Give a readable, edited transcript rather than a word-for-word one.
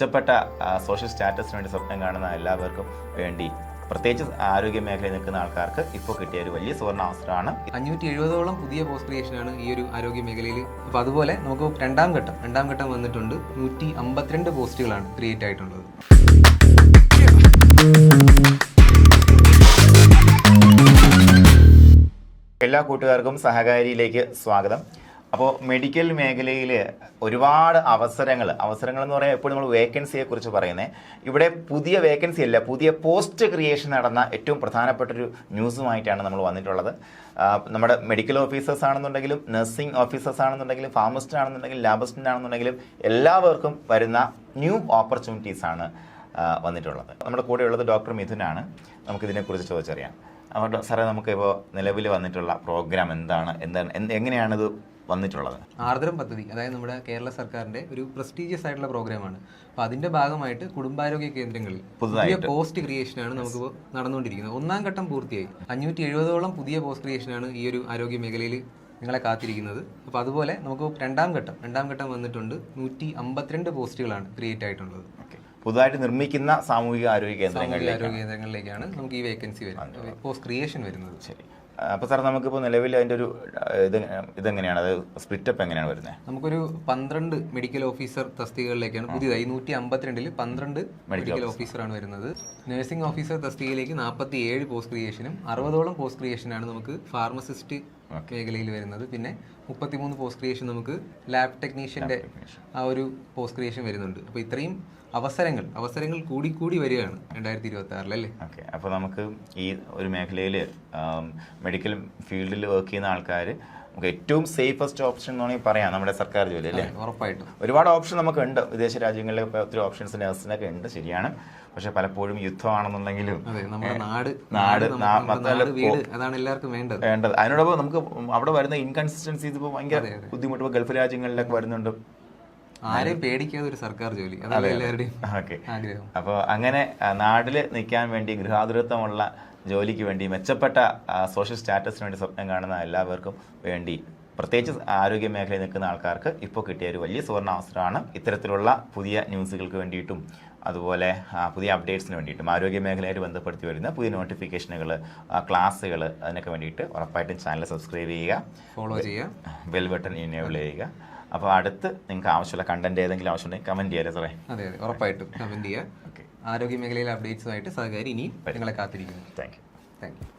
മെച്ചപ്പെട്ട സോഷ്യൽ സ്റ്റാറ്റസിന് വേണ്ടി സ്വപ്നം കാണുന്ന എല്ലാവർക്കും വേണ്ടി പ്രത്യേകിച്ച് ആരോഗ്യ മേഖലയിൽ നിൽക്കുന്ന ആൾക്കാർക്ക് ഇപ്പോൾ കിട്ടിയ ഒരു വലിയ സുവർണാവസരമാണ്. 570ഓളം പുതിയ പോസ്റ്റ് ക്രിയേഷനാണ് ഈ ഒരു ആരോഗ്യ മേഖലയിൽ. അപ്പോൾ അതുപോലെ നമുക്ക് രണ്ടാം ഘട്ടം വന്നിട്ടുണ്ട്. 152 പോസ്റ്റുകളാണ് ക്രിയേറ്റ് ആയിട്ടുള്ളത്. എല്ലാ കൂട്ടുകാർക്കും സഹകാരിയിലേക്ക് സ്വാഗതം. അപ്പോൾ മെഡിക്കൽ മേഖലയിൽ ഒരുപാട് അവസരങ്ങൾ എന്ന് പറയാൻ എപ്പോഴും നമ്മൾ വേക്കൻസിയെ കുറിച്ച് പറയുന്നത്. ഇവിടെ പുതിയ വേക്കൻസി അല്ല, പുതിയ പോസ്റ്റ് ക്രിയേഷൻ നടന്ന ഏറ്റവും പ്രധാനപ്പെട്ടൊരു ന്യൂസുമായിട്ടാണ് നമ്മൾ വന്നിട്ടുള്ളത്. നമ്മുടെ മെഡിക്കൽ ഓഫീസേഴ്സ് ആണെന്നുണ്ടെങ്കിലും നഴ്സിംഗ് ഓഫീസേഴ്സ് ആണെന്നുണ്ടെങ്കിലും ഫാർമസിസ്റ്റ് ആണെന്നുണ്ടെങ്കിലും ലാബിസ്റ്റൻ്റ് ആണെന്നുണ്ടെങ്കിലും എല്ലാവർക്കും വരുന്ന ന്യൂ ഓപ്പർച്യൂണിറ്റീസ് ആണ് വന്നിട്ടുള്ളത്. നമ്മുടെ കൂടെ ഉള്ളത് ഡോക്ടർ മിഥുനാണ്. നമുക്കിതിനെക്കുറിച്ച് ചോദിച്ചറിയാം. അപ്പോൾ സാറേ, നമുക്കിപ്പോൾ നിലവിൽ വന്നിട്ടുള്ള പ്രോഗ്രാം എങ്ങനെയാണിത് വന്നിട്ടുള്ളത്? ആർദ്രം പദ്ധതി, അതായത് നമ്മുടെ കേരള സർക്കാരിന്റെ ഒരു പ്രസ്റ്റീജിയസ് ആയിട്ടുള്ള പ്രോഗ്രാമാണ്. അപ്പോൾ അതിന്റെ ഭാഗമായിട്ട് കുടുംബാരോഗ്യ കേന്ദ്രങ്ങളിൽ പുതിയ പോസ്റ്റ് ക്രിയേഷനാണ് നമുക്ക് നടന്നുകൊണ്ടിരിക്കുന്നത്. ഒന്നാം ഘട്ടം പൂർത്തിയായി. 570ഓളം പുതിയ പോസ്റ്റ് ക്രിയേഷനാണ് ഈ ഒരു ആരോഗ്യ മേഖലയിൽ നിങ്ങളെ കാത്തിരിക്കുന്നത്. അപ്പോൾ അതുപോലെ നമുക്ക് രണ്ടാം ഘട്ടം വന്നിട്ടുണ്ട്. 152 പോസ്റ്റുകളാണ് ക്രിയേറ്റ് ആയിട്ടുള്ളത്. പുതുതായിട്ട് നിർമ്മിക്കുന്ന സാമൂഹിക ആരോഗ്യ കേന്ദ്രങ്ങളിലേക്കാണ് നമുക്ക് ഈ വേക്കൻസി വരുന്നത്, പോസ്റ്റ് ക്രിയേഷൻ വരുന്നത്. ശരി. അപ്പോൾ സാർ, നമുക്കിപ്പോൾ നിലവിൽ അതിൻ്റെ ഒരു ഇതെങ്ങനെയാണ്, അത് സ്പ്ലിറ്റപ്പ് എങ്ങനെയാണ് വരുന്നത്? നമുക്കൊരു 12 മെഡിക്കൽ ഓഫീസർ തസ്തികകളിലേക്കാണ് പുതിയതായി 152-ൽ 12 മെഡിക്കൽ ഓഫീസറാണ് വരുന്നത്. നഴ്സിംഗ് ഓഫീസർ തസ്തികയിലേക്ക് 47 പോസ്റ്റ് ക്രിയേഷനും 60ഓളം പോസ്റ്റ് ക്രിയേഷനാണ് നമുക്ക് ഫാർമസിസ്റ്റ് മേഖലയിൽ വരുന്നത്. പിന്നെ 33 പോസ്റ്റ് ക്രിയേഷൻ നമുക്ക് ലാബ് ടെക്നീഷ്യന്റെ ആ ഒരു പോസ്റ്റ് ക്രിയേഷൻ വരുന്നുണ്ട്. അപ്പോൾ ഇത്രയും അവസരങ്ങൾ കൂടി വരികയാണ് 2026 അല്ലേ? ഓക്കെ. അപ്പോൾ നമുക്ക് ഈ ഒരു മേഖലയിൽ മെഡിക്കൽ ഫീൽഡിൽ വർക്ക് ചെയ്യുന്ന ആൾക്കാർ നമുക്ക് ഏറ്റവും സേഫസ്റ്റ് ഓപ്ഷൻ എന്ന് വേണമെങ്കിൽ പറയാം നമ്മുടെ സർക്കാർ ജോലി അല്ലേ? ഉറപ്പായിട്ടും ഒരുപാട് ഓപ്ഷൻ നമുക്കുണ്ട്. വിദേശ രാജ്യങ്ങളിൽ ഒത്തിരി ഓപ്ഷൻസ് നഴ്സിനൊക്കെ ഉണ്ട്, ശരിയാണ്. പക്ഷെ പലപ്പോഴും യുദ്ധമാണെന്നുണ്ടെങ്കിലും അതാണ് എല്ലാവർക്കും വേണ്ടത്. അതിനോടൊപ്പം നമുക്ക് അവിടെ വരുന്ന ഇൻകൺസിസ്റ്റൻസി ഇപ്പോൾ ഭയങ്കര ബുദ്ധിമുട്ട് ഗൾഫ് രാജ്യങ്ങളിലൊക്കെ വരുന്നുണ്ട്. ആരെയും പേടിക്കാതെ ഒരു സർക്കാർ ജോലി, അതാണ് എല്ലാവരുടെയും ആഗ്രഹം. അപ്പോൾ അങ്ങനെ നാട്ടിൽ നിൽക്കാൻ വേണ്ടി ഗൃഹാതുരത്വമുള്ള ജോലിക്ക് വേണ്ടി മെച്ചപ്പെട്ട സോഷ്യൽ സ്റ്റാറ്റസിന് വേണ്ടി സ്വപ്നം കാണുന്ന എല്ലാവർക്കും വേണ്ടി പ്രത്യേകിച്ച് ആരോഗ്യ മേഖലയിൽ നിൽക്കുന്ന ആൾക്കാർക്ക് ഇപ്പോൾ കിട്ടിയ ഒരു വലിയ സുവർണാവസരമാണ്. ഇത്തരത്തിലുള്ള പുതിയ ന്യൂസുകൾക്ക് വേണ്ടിയിട്ടും അതുപോലെ പുതിയ അപ്ഡേറ്റ്സിന് വേണ്ടിയിട്ടും ആരോഗ്യ മേഖലയായിട്ട് ബന്ധപ്പെടുത്തി വരുന്ന പുതിയ നോട്ടിഫിക്കേഷനുകൾ, ക്ലാസ്സുകൾ, അതിനൊക്കെ വേണ്ടിയിട്ട് ഉറപ്പായിട്ടും ചാനൽ സബ്സ്ക്രൈബ് ചെയ്യുക, ഫോളോ ചെയ്യുക, ബെൽ ബട്ടൺ എനേബിൾ ചെയ്യുക. അപ്പോൾ അടുത്ത് നിങ്ങൾക്ക് ആവശ്യമുള്ള കണ്ടന്റ് ഏതെങ്കിലും ആവശ്യമുണ്ടെങ്കിൽ കമന്റ് ചെയ്യാലേ സാറേ? അതെ, ഉറപ്പായിട്ടും കമന്റ് ചെയ്യുക. ആരോഗ്യ മേഖലയിലെ അപ്ഡേറ്റ്സുമായിട്ട് സഹകാരി ഇനിയും നിങ്ങളെ കാത്തിരിക്കുന്നു. Thank you.